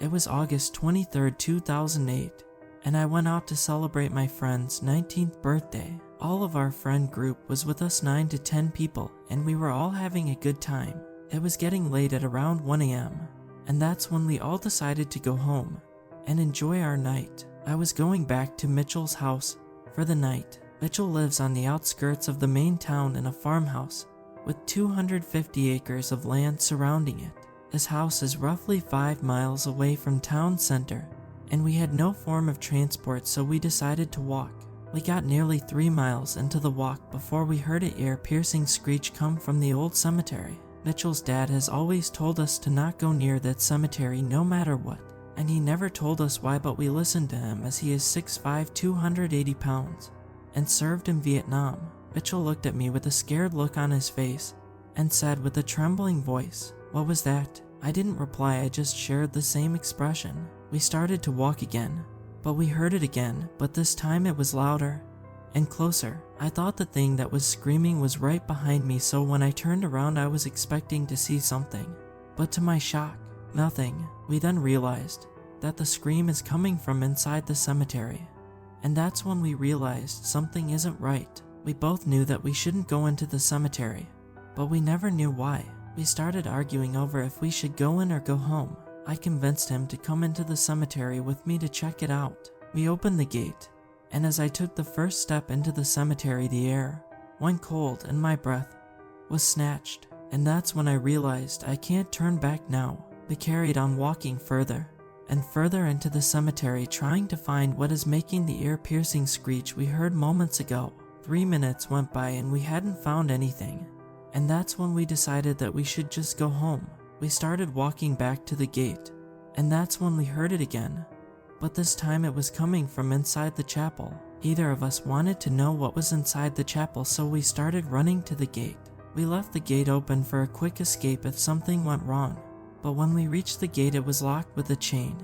It was August 23rd, 2008, and I went out to celebrate my friend's 19th birthday. All of our friend group was with us, 9 to 10 people, and we were all having a good time. It was getting late at around 1 a.m., and that's when we all decided to go home and enjoy our night. I was going back to Mitchell's house for the night. Mitchell lives on the outskirts of the main town in a farmhouse with 250 acres of land surrounding it. His house is roughly 5 miles away from town center, and we had no form of transport, so we decided to walk. We got nearly 3 miles into the walk before we heard an ear-piercing screech come from the old cemetery. Mitchell's dad has always told us to not go near that cemetery no matter what, and he never told us why, but we listened to him as he is 6'5", 280 pounds, and served in Vietnam. Mitchell looked at me with a scared look on his face and said with a trembling voice, "What was that?" I didn't reply, I just shared the same expression. We started to walk again, but we heard it again, but this time it was louder and closer. I thought the thing that was screaming was right behind me, so when I turned around I was expecting to see something, but to my shock, nothing. We then realized that the scream is coming from inside the cemetery, and that's when we realized something isn't right. We both knew that we shouldn't go into the cemetery, but we never knew why. We started arguing over if we should go in or go home. I convinced him to come into the cemetery with me to check it out. We opened the gate, and as I took the first step into the cemetery, the air went cold and my breath was snatched, and that's when I realized I can't turn back now. We carried on walking further and further into the cemetery, trying to find what is making the ear-piercing screech we heard moments ago. 3 minutes went by and we hadn't found anything, and that's when we decided that we should just go home. We started walking back to the gate, and that's when we heard it again, but this time it was coming from inside the chapel. Either of us wanted to know what was inside the chapel, so we started running to the gate. We left the gate open for a quick escape if something went wrong, but when we reached the gate it was locked with a chain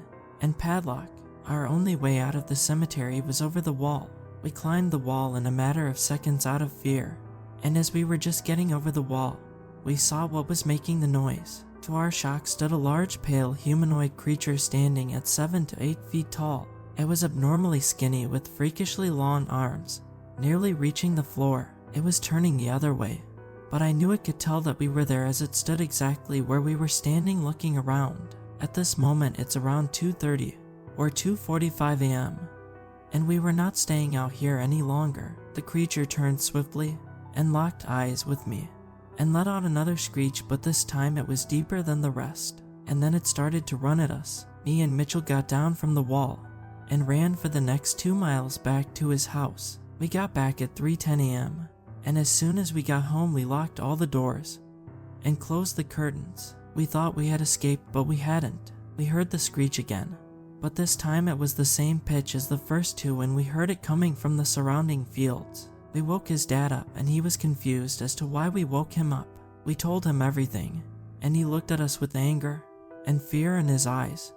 and padlock. Our only way out of the cemetery was over the wall. We climbed the wall in a matter of seconds out of fear, and as we were just getting over the wall, we saw what was making the noise. To our shock stood a large pale humanoid creature standing at 7 to 8 feet tall. It was abnormally skinny with freakishly long arms, nearly reaching the floor. It was turning the other way, but I knew it could tell that we were there as it stood exactly where we were standing looking around. At this moment it's around 2:30 or 2:45 a.m. and we were not staying out here any longer. The creature turned swiftly and locked eyes with me and let out another screech, but this time it was deeper than the rest, and then it started to run at us. Me and Mitchell got down from the wall and ran for the next 2 miles back to his house. We got back at 3:10 a.m. and as soon as we got home we locked all the doors and closed the curtains. We thought we had escaped, but we hadn't. We heard the screech again, but this time it was the same pitch as the first two, and we heard it coming from the surrounding fields. We woke his dad up and he was confused as to why we woke him up. We told him everything, and he looked at us with anger and fear in his eyes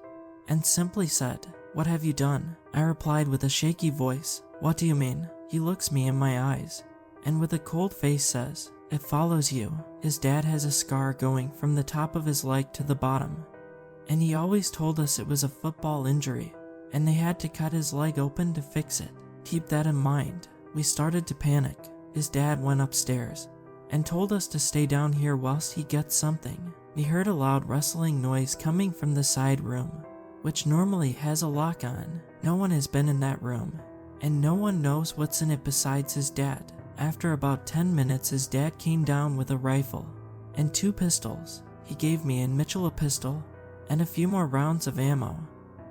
and simply said, "What have you done?" I replied with a shaky voice, "What do you mean?" He looks me in my eyes and with a cold face says, "It follows you." His dad has a scar going from the top of his leg to the bottom, and he always told us it was a football injury and they had to cut his leg open to fix it. Keep that in mind. We started to panic. His dad went upstairs and told us to stay down here whilst he gets something. We heard a loud rustling noise coming from the side room, which normally has a lock on. No one has been in that room, and no one knows what's in it besides his dad. After about 10 minutes, his dad came down with a rifle and 2 pistols. He gave me and Mitchell a pistol and a few more rounds of ammo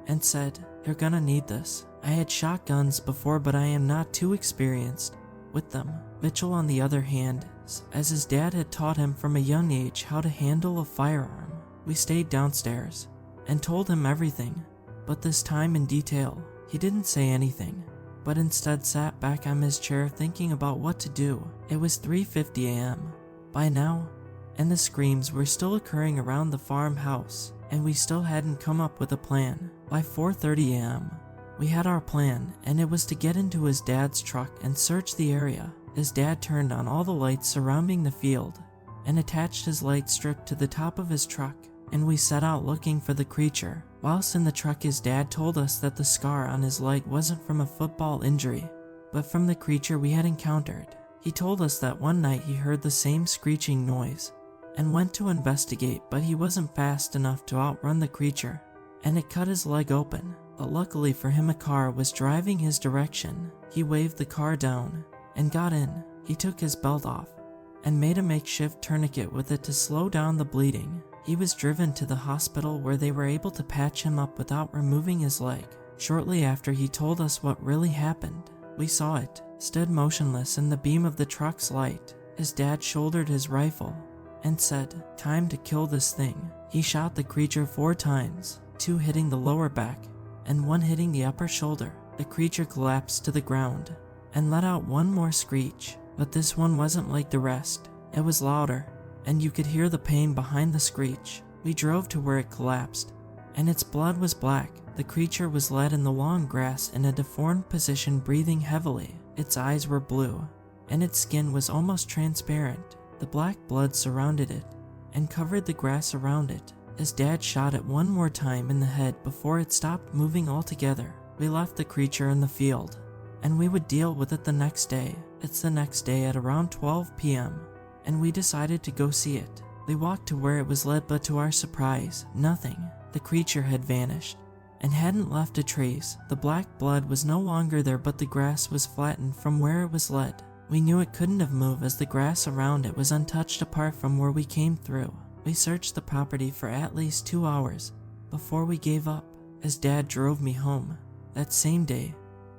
and said, "You're gonna need this." I had shotguns before, but I am not too experienced with them. Mitchell, on the other hand, as his dad had taught him from a young age how to handle a firearm. We stayed downstairs and told him everything, but this time in detail. He didn't say anything, but instead sat back on his chair thinking about what to do. It was 3:50 a.m. by now, and the screams were still occurring around the farmhouse, and we still hadn't come up with a plan. By 4:30 a.m., we had our plan, and it was to get into his dad's truck and search the area. His dad turned on all the lights surrounding the field and attached his light strip to the top of his truck. and we set out looking for the creature. Whilst in the truck, his dad told us that the scar on his leg wasn't from a football injury, but from the creature we had encountered. He told us that one night he heard the same screeching noise and went to investigate, but he wasn't fast enough to outrun the creature, and it cut his leg open. But luckily for him, a car was driving his direction. He waved the car down and got in. He took his belt off and made a makeshift tourniquet with it to slow down the bleeding. He was driven to the hospital where they were able to patch him up without removing his leg. Shortly after, he told us what really happened. We saw it, stood motionless in the beam of the truck's light. His dad shouldered his rifle and said, "Time to kill this thing." He shot the creature 4 times, 2 hitting the lower back and 1 hitting the upper shoulder. The creature collapsed to the ground and let out one more screech, but this one wasn't like the rest. It was louder, and you could hear the pain behind the screech. We drove to where it collapsed, and its blood was black. The creature was led in the long grass in a deformed position, breathing heavily. Its eyes were blue, and its skin was almost transparent. The black blood surrounded it and covered the grass around it. His dad shot it one more time in the head before it stopped moving altogether. We left the creature in the field, and we would deal with it the next day. It's the next day at around 12 p.m., and we decided to go see it. We walked to where it was led, but to our surprise, nothing. The creature had vanished and hadn't left a trace. The black blood was no longer there, but the grass was flattened from where it was led. We knew it couldn't have moved as the grass around it was untouched apart from where we came through. We searched the property for at least 2 hours before we gave up. His dad drove me home that same day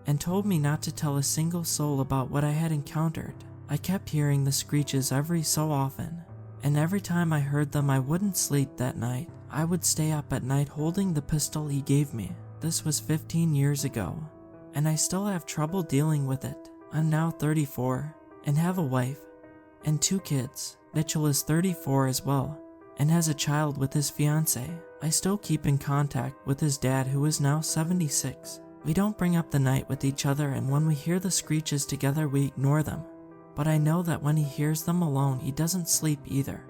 and told me not to tell a single soul about what I had encountered. I kept hearing the screeches every so often, and every time I heard them I wouldn't sleep that night. I would stay up at night holding the pistol he gave me. This was 15 years ago, and I still have trouble dealing with it. I'm now 34 and have a wife and 2 kids. Mitchell is 34 as well and has a child with his fiance. I still keep in contact with his dad, who is now 76. We don't bring up the night with each other, and when we hear the screeches together we ignore them. But I know that when he hears them alone he doesn't sleep either.